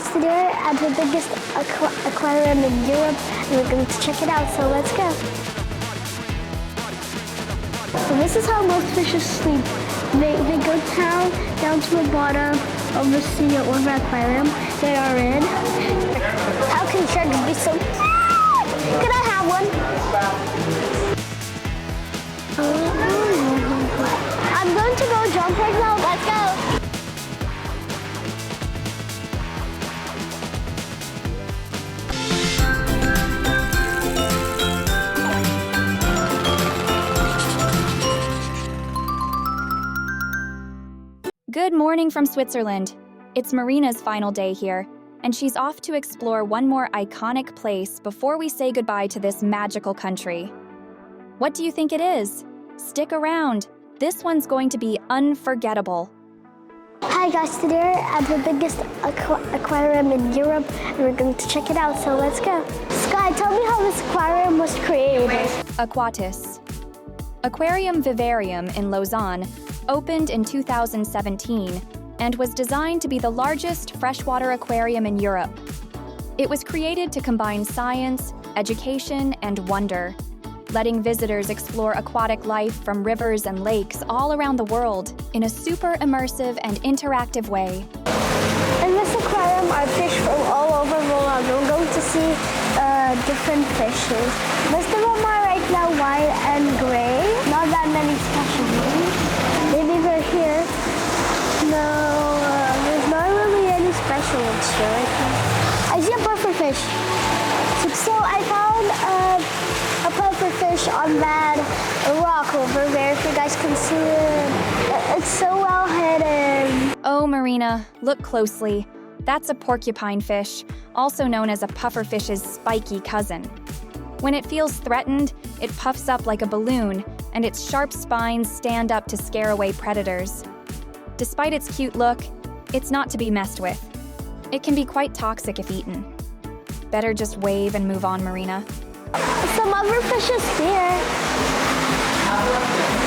guys, today we're at the biggest aquarium in Europe and we're going to check it out, so let's go. So this is how most fishes sleep. They go down to the bottom of the sea or the aquarium they are in. How can sharks be so cute? Can I have one? I'm going to go jump right now. Let's go. Good morning from Switzerland. It's Marina's final day here, and she's off to explore one more iconic place before we say goodbye to this magical country. What do you think it is? Stick around. This one's going to be unforgettable. Hi guys, today we're at the biggest aquarium in Europe and we're going to check it out, so let's go. Sky, tell me how this aquarium was created. Aquatis. Aquarium Vivarium in Lausanne opened in 2017 and was designed to be the largest freshwater aquarium in Europe. It was created to combine science, education, and wonder, letting visitors explore aquatic life from rivers and lakes all around the world in a super immersive and interactive way. In this aquarium are fish from all over the world. We're going to see different fishes. Most of them are right now white and gray. Not that many special ones. Maybe they're here. No, there's not really any special ones here. I see a pufferfish. So I found a pufferfish on that rock over there, if you guys can see it. It's so well hidden. Oh, Marina, look closely. That's a porcupine fish, also known as a pufferfish's spiky cousin. When it feels threatened, it puffs up like a balloon, and its sharp spines stand up to scare away predators. Despite its cute look, it's not to be messed with. It can be quite toxic if eaten. Better just wave and move on, Marina. Some other fishes here.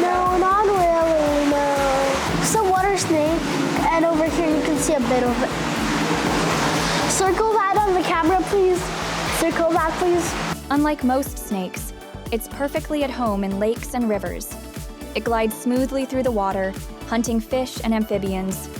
No, not really, no. Some water snake, and over here you can see a bit of it. Circle that on the camera, please. Circle that, please. Unlike most snakes, it's perfectly at home in lakes and rivers. It glides smoothly through the water, hunting fish and amphibians.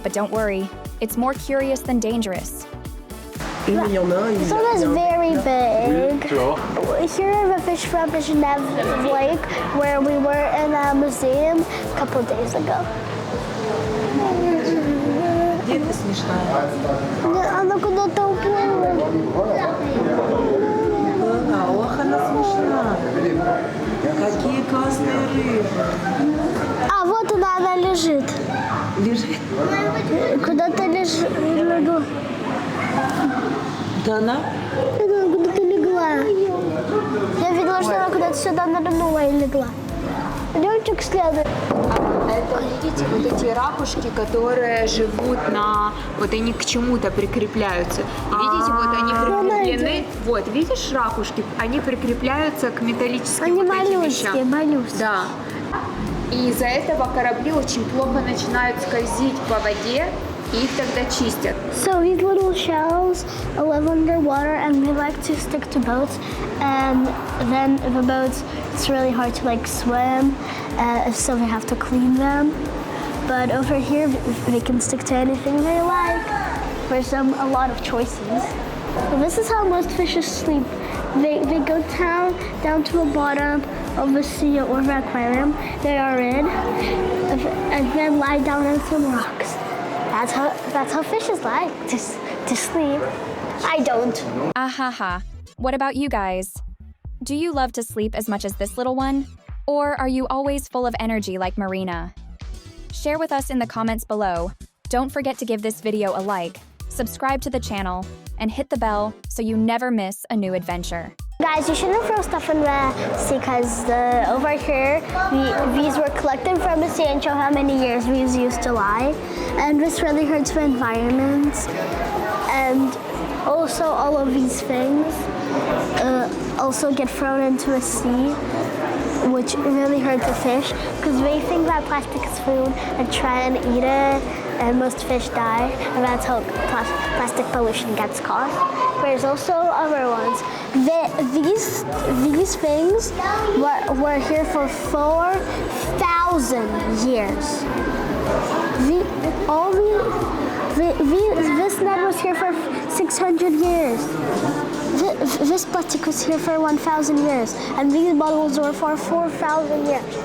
But don't worry, it's more curious than dangerous. This one is very big. Here are the fish from Geneva Lake, where we were in a museum a couple days ago. Она куда-то уплыла. Ох, она смешная. Какие классные рыбы. А, вот она лежит. Лежит? Куда-то лежит. Да она? Она куда-то легла. Я видела, что она куда-то сюда нырнула и легла. Лётчик следует. Это, видите, вот эти ракушки, которые живут на... Вот они к чему-то прикрепляются. Видите, вот они прикреплены... Вот, видишь ракушки? Они прикрепляются к металлическим Они вот этим малюсенькие, вещам. малюсенькие. Да. И из-за этого корабли очень плохо начинают скользить по воде, и их тогда чистят. So these little shells live underwater and they like to stick to boats, and then the boats, it's really hard to like swim, so they have to clean them. But over here they can stick to anything they like. There's a lot of choices. So this is how most fishes sleep. They go down to the bottom of the sea or the aquarium they are in, and then lie down on some rocks. That's how fishes like to sleep. I don't. Ahaha. What about you guys? Do you love to sleep as much as this little one? Or are you always full of energy like Marina? Share with us in the comments below. Don't forget to give this video a like, subscribe to the channel, and hit the bell so you never miss a new adventure. Guys, you shouldn't throw stuff in the sea because over here, these were collected from the sea and show how many years these used to lie. And this really hurts the environment. And also all of these things also get thrown into the sea, which really hurts the fish because they think that plastic is food and try and eat it. and most fish die, and that's how plastic pollution gets caused. There's also other ones. These things were here for 4,000 years. This net was here for 600 years. This plastic was here for 1,000 years, and these bottles were for 4,000 years.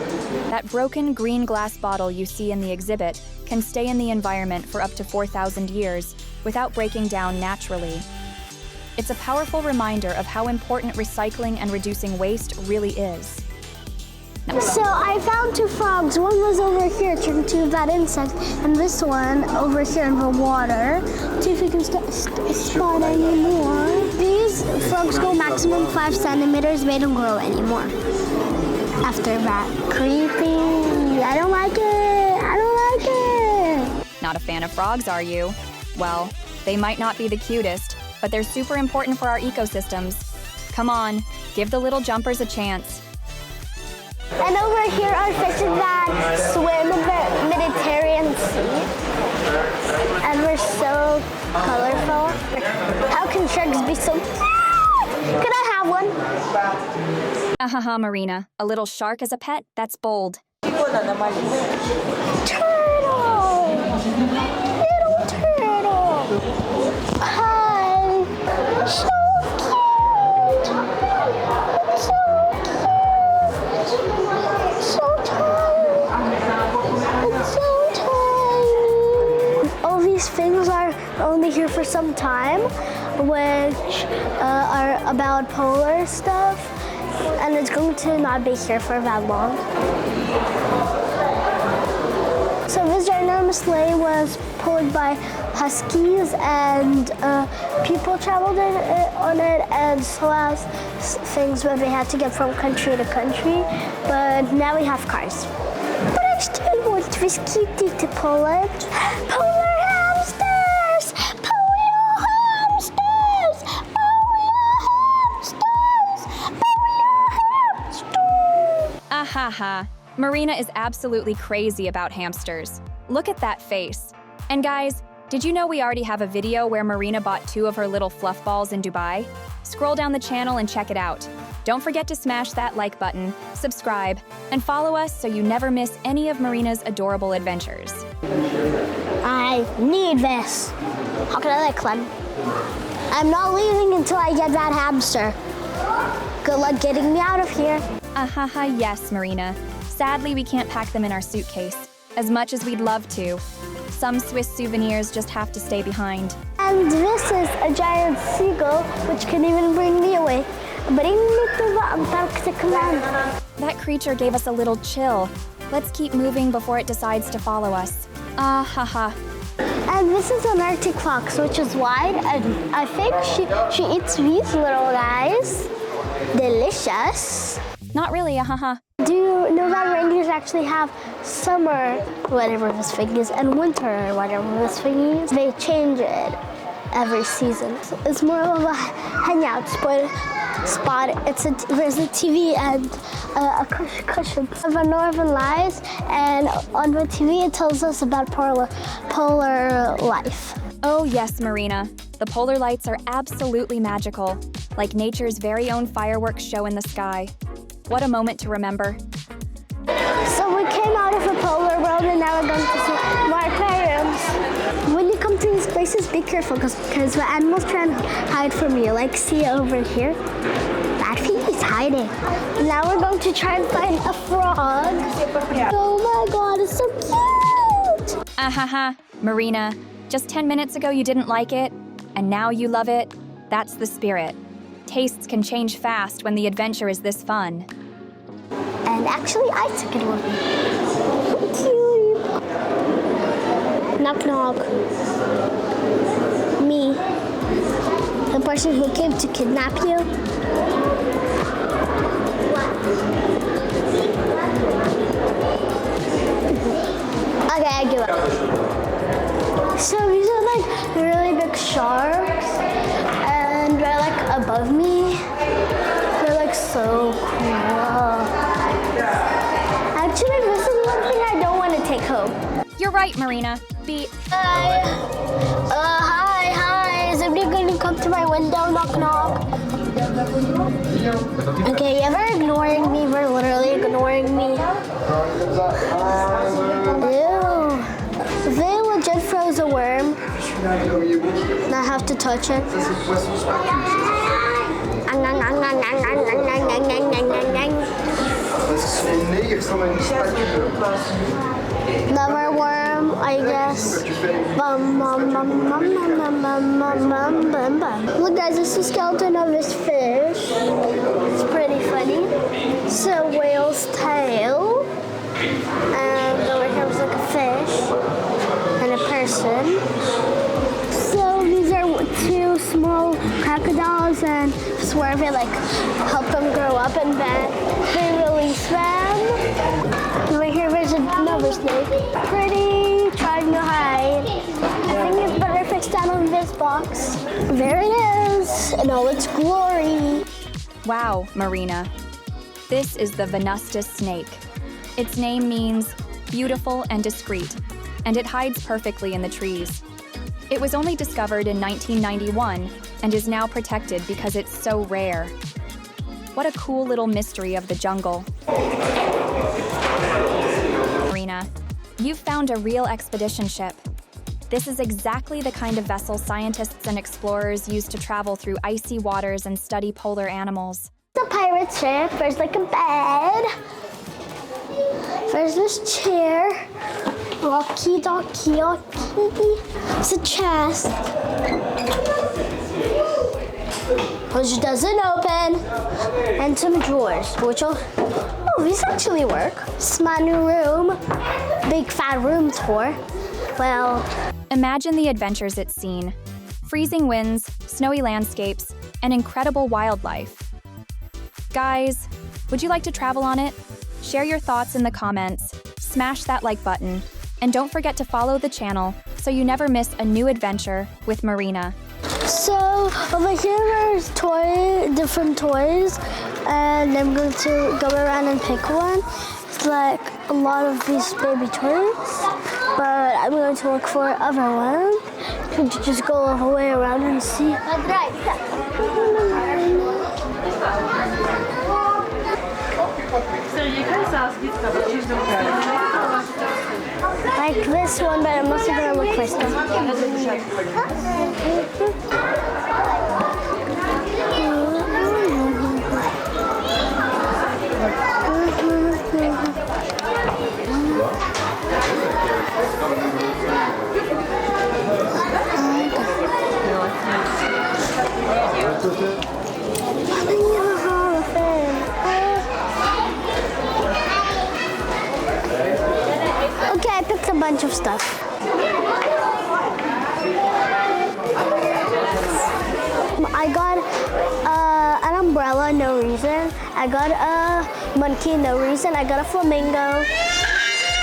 That broken green glass bottle you see in the exhibit can stay in the environment for up to 4,000 years without breaking down naturally. It's a powerful reminder of how important recycling and reducing waste really is. So I found two frogs. One was over here turned to that insect, and this one over here in the water. See if we can spot any more. These frogs go maximum 5 centimeters. They don't grow anymore. After that, creepy. I don't like it. I don't like it. Not a fan of frogs, are you? Well, they might not be the cutest, but they're super important for our ecosystems. Come on, give the little jumpers a chance. And over here are fishes that swim in the Mediterranean Sea. And we're so colorful. How can sharks be so cute? Can I have one? Ahaha, Marina. A little shark as a pet? That's bold. Turtle! Little turtle! Hi! So cute! So cute! So tiny! It's so tiny! All these things are only here for some time, which are about polar stuff, and it's going to not be here for that long. So this ginormous sleigh was pulled by huskies, and people traveled on it, and so as things where they had to get from country to country, but now we have cars. But I still want this kitty to pull it. Polar hamsters! Polar hamsters! Ahaha. Marina is absolutely crazy about hamsters. Look at that face. And guys, did you know we already have a video where Marina bought 2 of her little fluff balls in Dubai? Scroll down the channel and check it out. Don't forget to smash that like button, subscribe, and follow us so you never miss any of Marina's adorable adventures. I need this. How can I let Clem? I'm not leaving until I get that hamster. Good luck getting me out of here. Ahaha, yes, Marina. Sadly, we can't pack them in our suitcase, as much as we'd love to. Some Swiss souvenirs just have to stay behind. And this is a giant seagull, which can even bring me away. Bring me to the Antarctic land. That creature gave us a little chill. Let's keep moving before it decides to follow us. Ahaha. And this is an Arctic fox, which is wide, and I think she eats these little guys. Delicious. Not really, ahaha. Do you know that reindeers actually have summer, whatever this thing is, and winter, whatever this thing is? They change it every season. It's more of a hangout spot. There's a TV and a cushion of the northern lights, and on the TV it tells us about polar life. Oh yes, Marina. The polar lights are absolutely magical, like nature's very own fireworks show in the sky. What a moment to remember. So we came out of the polar world, and now we're going to see more aquariums. When you come to these places, be careful because the animals try and hide from you. Like, see over here? That thing is hiding. Now we're going to try and find a frog. Oh my god, it's so cute! Ahaha, Marina. Just 10 minutes ago you didn't like it, and now you love it. That's the spirit. Tastes can change fast when the adventure is this fun. And actually, I took it with me. So cute. Knock knock. Me. The person who came to kidnap you. Okay, I give up. So these are like really big sharks, and they're like above me. They're like so cool. Actually, this is one thing I don't want to take home. You're right, Marina. beep. Hi. Hi. Is anybody going to come to my window? Knock, knock. Okay, you ever ignoring me? We're literally ignoring me. Ew. They legit froze a worm. And I have to touch it. Another worm, I guess. Bum, bum, bum, bum, bum, bum, bum, bum, bum, bum, bum. Look guys, this is the skeleton of this fish. It's pretty funny. It's a whale's tail. And over here was like a fish and a person. So these are two small crocodiles, and swear they like help them grow up, and then they release them. Over here there's another snake. Pretty, trying to hide. I think it's better if it's down on this box. There it is, in all its glory. Wow, Marina. This is the Venustus snake. Its name means beautiful and discreet, and it hides perfectly in the trees. It was only discovered in 1991 and is now protected because it's so rare. What a cool little mystery of the jungle. Marina, you've found a real expedition ship. This is exactly the kind of vessel scientists and explorers use to travel through icy waters and study polar animals. It's a pirate ship. There's like a bed. There's this chair. Rocky docky. It's a chest. Which doesn't open. And some drawers, which will... Oh, these actually work. It's my new room. Big fat room tour. Well... Imagine the adventures it's seen. Freezing winds, snowy landscapes, and incredible wildlife. Guys, would you like to travel on it? Share your thoughts in the comments, smash that like button, and don't forget to follow the channel so you never miss a new adventure with Marina. So over here there's different toys, and I'm going to go around and pick one. It's like a lot of these baby toys, but I'm going to look for other ones. Could you just go all the way around and see? That's right. Like this one, but I'm also gonna look for stuff. Okay, I picked a bunch of stuff. I got an umbrella, no reason. I got a monkey, no reason. I got a flamingo.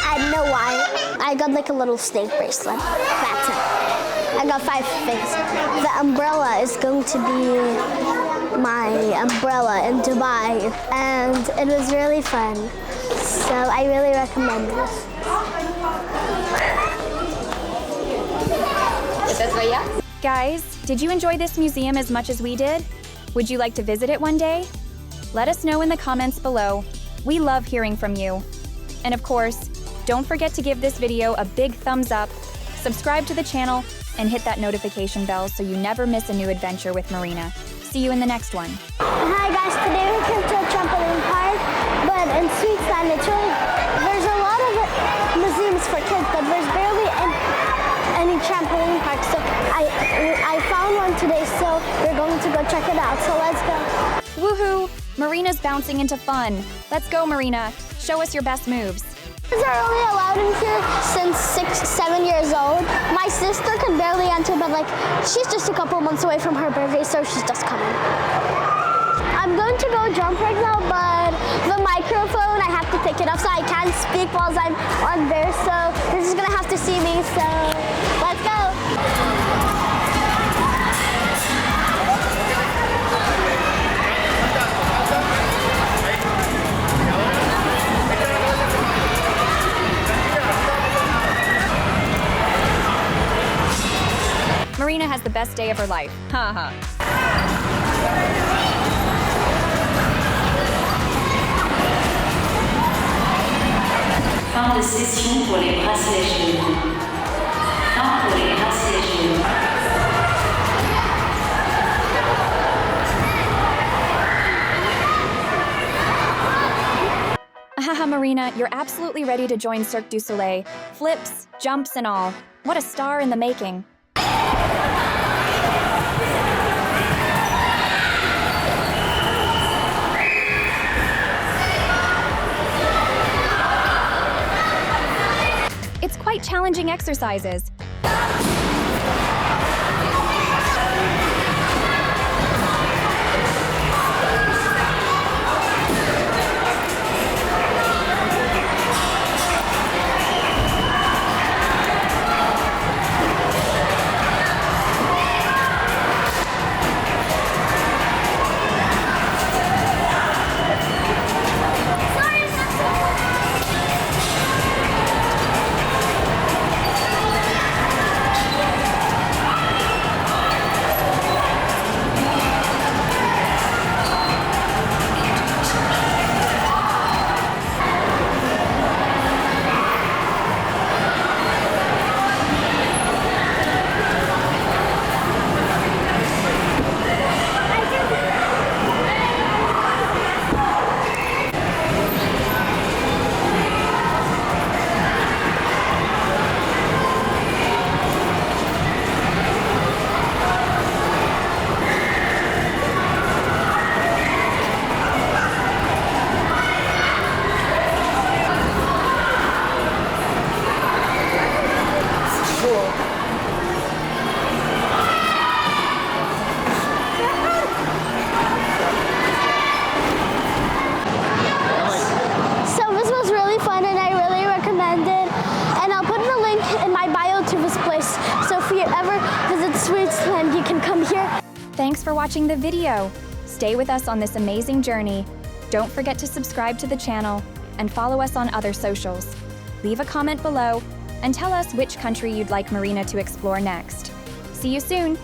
I don't know why. I got like a little snake bracelet. That's it. I got 5 things. The umbrella is going to be my umbrella in Dubai, and it was really fun. So I really recommend this. Guys, did you enjoy this museum as much as we did? Would you like to visit it one day? Let us know in the comments below. We love hearing from you. And of course, don't forget to give this video a big thumbs up, subscribe to the channel, and hit that notification bell so you never miss a new adventure with Marina. See you in the next one. Hi guys, today we came to a trampoline park, but in Sweetland, there's a lot of museums for kids, but there's barely any trampoline parks. So I found one today, so we're going to go check it out. So let's go. Woohoo! Marina's bouncing into fun. Let's go, Marina. Show us your best moves. Kids are only allowed in here since 6-7 years old. My sister can barely enter, but like she's just a couple months away from her birthday, so she's just coming. I'm going to go jump right now, but the microphone, I have to pick it up, so I can't speak while I'm on there, so this is gonna have to see me, so let's go. day of her life. Haha. Fin de session pour les bracelets jaunes. Fin pour les bracelets jaunes. Haha, Marina, you're absolutely ready to join Cirque du Soleil. Flips, jumps, and all. What a star in the making. It's quite challenging exercises. Thanks for watching the video. Stay with us on this amazing journey. Don't forget to subscribe to the channel and follow us on other socials. Leave a comment below and tell us which country you'd like Marina to explore next. See you soon!